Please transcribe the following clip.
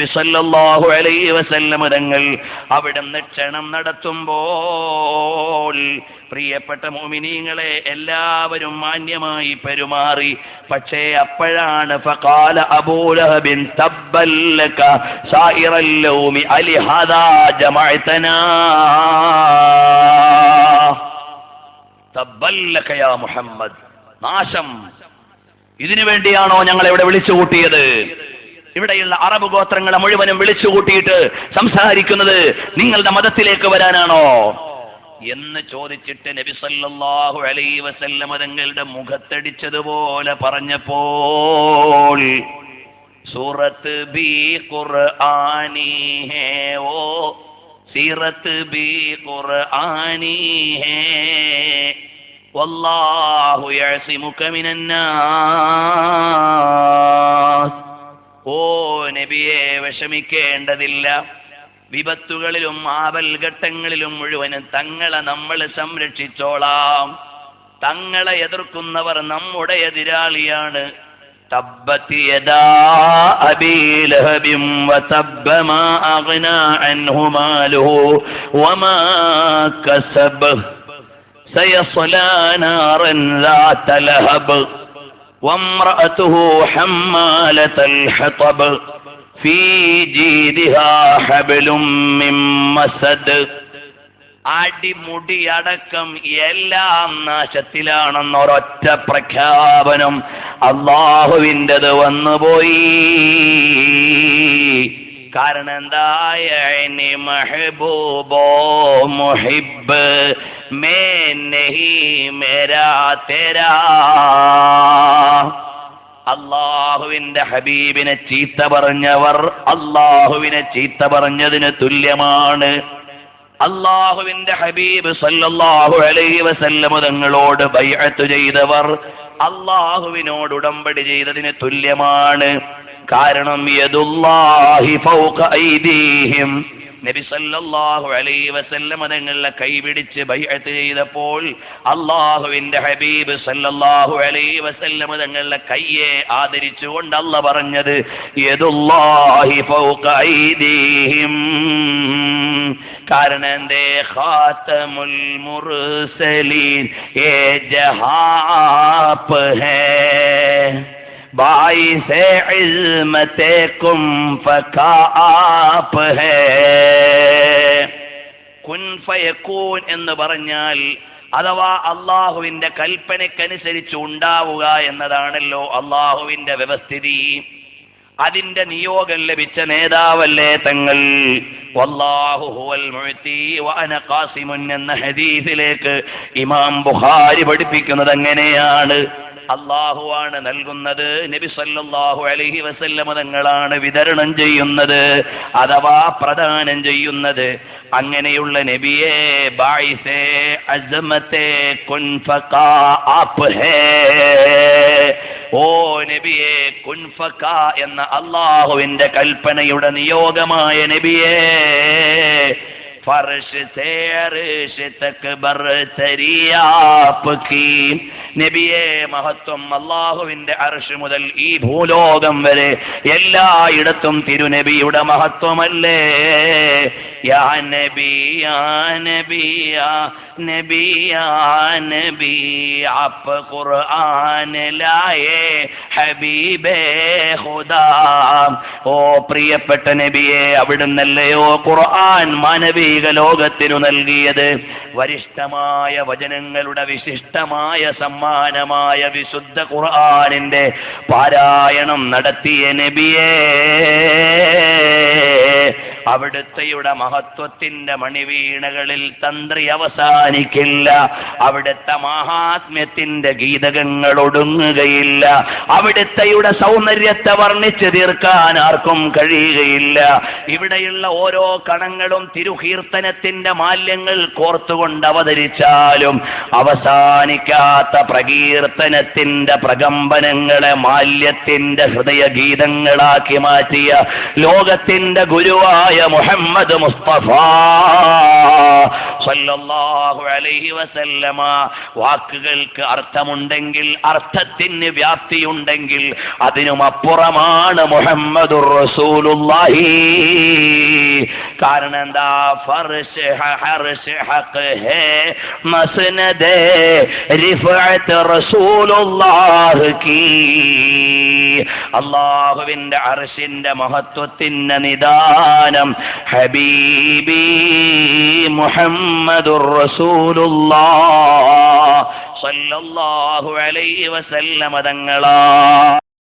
നബി സല്ലല്ലാഹു അലൈഹി വസല്ലം തങ്ങൾ അവിടുന്ന് ക്ഷണം നടത്തുമ്പോൾ പ്രിയപ്പെട്ട മുഅ്മിനീങ്ങളെ എല്ലാവരും മാന്യമായി പെരുമാറി. പക്ഷേ അപ്പോഴാണ് ഫഖാല അബൂ ലഹബിൻ തബ്ബൽ ലക സായിറൽ ലൗമി അലിഹാദാ ജമഅതനാ തബ്ബൽ ലക യാ മുഹമ്മദ്, നാശം, ഇതിനു വേണ്ടിയാണോ ഞങ്ങളെ ഇവിടെ വിളിച്ചു കൂട്ടിയത്? ഇവിടെയുള്ള അറബ് ഗോത്രങ്ങളെ മുഴുവനും വിളിച്ചു കൂട്ടിയിട്ട് സംസാരിക്കുന്നത് നിങ്ങളുടെ മതത്തിലേക്ക് വരാനാണോ എന്ന് ചോദിച്ചിട്ട് നബി സല്ലല്ലാഹു അലൈഹി വസല്ലം തങ്ങളുടെ മുഖത്തടിച്ചതുപോലെ പറഞ്ഞപ്പോൾ സൂറത്ത് ബി ഖുർആനി ഹേ ഓ സീറത്ത് ബി ഖുർആനി ഹേ വല്ലാഹു യഅസിമുക മിനന്നാസ്. ഓ നബിയെ, വിഷമിക്കേണ്ടതില്ല. വിപത്തുകളിലും ആപൽഘട്ടങ്ങളിലും മുഴുവനും തങ്ങളെ നമ്മൾ സംരക്ഷിച്ചോളാം. തങ്ങളെ എതിർക്കുന്നവർ നമ്മുടെ എതിരാളിയാണ്. തബ്ബത് യദാ അബീ ലഹബിൻ വതബ്ബ മാ അഗ്നാ അൻഹു മാലുഹു വമാ കസബ സയസ്ലാ നാറൻ ذات ലഹബ വംറഅതുഹു ഹമ്മാലതൽ ഹതബ് ഫീ ജീദിഹാ ഹബ്ലും മിൻ മസദ്. അടിമുടി അടക്കം എല്ലാം നാശത്തിലാണെന്നൊരൊറ്റ പ്രഖ്യാപനം അല്ലാഹുവിൻ്റെത് വന്നുപോയി. കാരണം എന്തായ മെഹബൂബോ മുഹിബ് മേ നഹി മേരാ തേരാ. അള്ളാഹുവിന്റെ ഹബീബിനെ ചീത്ത പറഞ്ഞവർ അള്ളാഹുവിനെ ചീത്ത പറഞ്ഞതിന് തുല്യമാണ്. അള്ളാഹുവിന്റെ ഹബീബ് സല്ലല്ലാഹു അലൈഹി വസല്ലം തങ്ങളോട് ബൈഅത്ത് ചെയ്തവർ അള്ളാഹുവിനോട് ഉടമ്പടി ചെയ്തതിന് തുല്യമാണ്. കാരണം യദുല്ലാഹി ഫൗക ഐദീഹിം, നബി സല്ലല്ലാഹു അലൈഹി വസല്ലം തങ്ങളെ കൈപിടിച്ച് ബൈഅത്ത് ചെയ്തപ്പോൾ അള്ളാഹുവിന്റെ ഹബീബ് സല്ലല്ലാഹു അലൈഹി വസല്ലം തങ്ങളെ കയ്യെ ആദരിച്ചുകൊണ്ട് അല്ലാഹ് പറഞ്ഞത് യദുല്ലാഹി ഫൗക ഐദീഹിം. കാരണം എന്തേ? ഖാതമുൽ മുർസലീൻ യേ ജഹാപ് ഹേ ബായിസെ ഇൽമതേകും ഫകാപ് ഹേ. കുൻ ഫയകൂൻ എന്ന് പറഞ്ഞാൽ അഥവാ അള്ളാഹുവിന്റെ കൽപ്പനയ്ക്കനുസരിച്ച് ഉണ്ടാവുക എന്നതാണല്ലോ അള്ളാഹുവിന്റെ വ്യവസ്ഥിതി. അതിന്റെ നിയോഗം ലഭിച്ച നേതാവല്ലേ തങ്ങൾ. വല്ലാഹു ഹുവൽ മുഅ്തി വഅന ഖാസിമുൻ എന്ന ഹദീസിലേക്ക് ഇമാം ബുഖാരി പഠിപ്പിക്കുന്നത് അങ്ങനെയാണ്. അള്ളാഹുവാണ് നൽകുന്നത്, നബി സല്ലല്ലാഹു അലൈഹി വസല്ലം തങ്ങളാണ് വിതരണം ചെയ്യുന്നത് അഥവാ പ്രദാനം ചെയ്യുന്നത്. അങ്ങനെയുള്ള നബിയെ ബായിസേ അസ്മത്തെ കുൻ ഫകാ ആപ് ഹേ. ഓ നബിയെ, കുൻ ഫകാ എന്ന അള്ളാഹുവിന്റെ കൽപ്പനയുടെ നിയോഗമായ നബിയെ, ഫർശ് സേ അർശ് തക് ബർതരി ആപ്കി. നബിയെ, മഹത്വം അല്ലാഹുവിന്റെ അർശ് മുതൽ ഈ ഭൂലോകം വരെ എല്ലായിടത്തും തിരുനബിയുടെ മഹത്വമല്ലേ. യാ നബി യാ നബി യാ നബി യാ നബി ആപ് ഖുർആൻ ലായേ ഹബീബേ ഖുദാ. ഓ പ്രിയപ്പെട്ട നബിയെ, അവിടുന്നല്ലയോ ഖുർആൻ മാനവിക ലോകത്തിനു നൽകിയത്. വരിഷ്ഠമായ വചനങ്ങളുടെ വിശിഷ്ടമായ സമ്മാനമായ വിശുദ്ധ ഖുർആനിന്റെ പാരായണം നടത്തിയ നബിയേ, അവിടുത്തെയുടെ മഹത്വത്തിന്റെ മണിവീണകളിൽ തന്ത്രി അവസാനിക്കില്ല. അവിടുത്തെ മഹാത്മ്യത്തിന്റെ ഗീതകങ്ങൾ ഒടുങ്ങുകയില്ല. അവിടുത്തെയുടെ സൗന്ദര്യത്തെ വർണ്ണിച്ചു തീർക്കാൻ ആർക്കും കഴിയുകയില്ല. ഇവിടെയുള്ള ഓരോ കണങ്ങളും തിരുകീർത്തനത്തിന്റെ മാല്യങ്ങൾ കോർത്തുകൊണ്ട് അവതരിച്ചാലും അവസാനിക്കാത്ത പ്രകീർത്തനത്തിന്റെ പ്രകമ്പനങ്ങളെ മാല്യത്തിന്റെ ഹൃദയഗീതങ്ങളാക്കി മാറ്റിയ ലോകത്തിന്റെ ഗുരുവായ ഹബീബായ മുഹമ്മദ് മുസ്തഫ സല്ലല്ലാഹു അലൈഹി വസല്ലമ. വാക്കുകൾക്ക് അർത്ഥമുണ്ടെങ്കിൽ, അർത്ഥത്തിന് വ്യാപ്തിയുണ്ടെങ്കിൽ അതിനുമപ്പുറമാണ് മുഹമ്മദുർ റസൂലുള്ളാഹി. കാരണം എന്താ? ഫർശ് ഹർശ് ഹഖ് ഹേ മസ്നദേ റിഫഅത്ത് റസൂലുള്ളാഹി കീ. അല്ലാഹുവിന്റെ അർശിന്റെ മഹത്വത്തിന്റെ നിദാനം ഹബീബി മുഹമ്മദുർ റസൂലുള്ളാഹി സ്വല്ലല്ലാഹു അലൈഹി വസല്ലമ തങ്ങളാ.